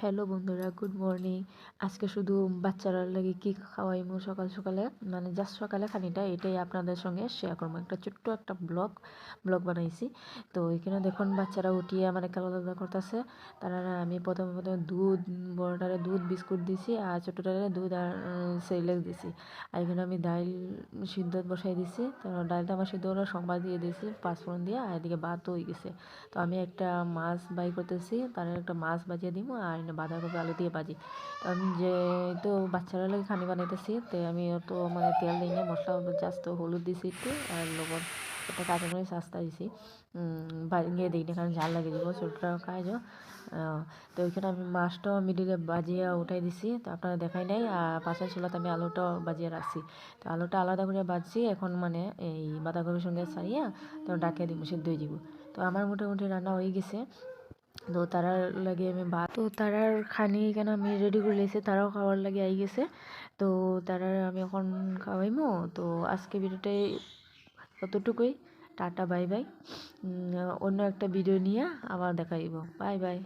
Hello বন্ধুরা, good morning. আজকে শুধু বাচ্চারা লাগে কি খাওয়াইমু সকাল সকালে, মানে জাস্ট সকালে খানিটা এটাই আপনাদের সঙ্গে শেয়ার করবো। একটা ছোট্ট একটা ব্লগ বানাইছি। তো এখানে দেখুন বাচ্চারা উঠিয়ে মানে খেলাধুলা করতেছে। তারা আমি প্রথমে দুধ, বড়টারে দুধ বিস্কুট দিছি আর ছোটোটারে দুধ আর সেরেলাক দিছি। আর এখানে আমি ডাল সিদ্ধ বসাই দিছি। তো ডালটা আমার সিদ্ধ করে সম্বাদ দিয়ে দিয়েছি পাঁচফোড়ন দিয়ে, আর এদিকে ভাতও হয়ে গেছে। তো আমি একটা মাছ বাই করতেছি, তার একটা মাছ বাজিয়ে দিব আর বাঁধাকপি আলু দিয়ে ভাজি। তো আমি যেহেতু বাচ্চারা লাগে খানি বানাইতেছি, তো আমি অত মানে তেল দিই না, মশলা জাস্ট হলুদ দিছি একটু আর লবণ, একটা কাঁচামরিচ আস্তা দিছি। ভাঙিয়ে দিই না কারণ ঝাল লাগে দিব, ছোটটা খাই যাও। তো ওইখানে আমি মাছটাও মিডিলে বাজিয়ে উঠাই দিছি, তো আপনারা দেখাই নাই। আর পাশের চুলাতে আমি আলুটাও বাজিয়ে রাখছি। তো আলুটা আলাদা করে বাজছি, এখন মানে এই বাঁধাকপির সঙ্গে ছাড়িয়ে তো ডাকিয়ে দিব, সিদ্ধ হয়ে যাব। তো আমার মোটামুটি রান্না হয়ে গেছে। তো তারার লাগে আমি ভাত, তো তারার খানি কেন আমি রেডি করে লেছি, তারাও খাওয়ার লাগে আই গেছে। তো তারার আমি এখন খাওয়াইমো। তো আজকে ভিডিওটাই কতটুকুই। Tata, bye bye. অন্য একটা ভিডিও নিয়ে আবার দেখাইব। Bye bye.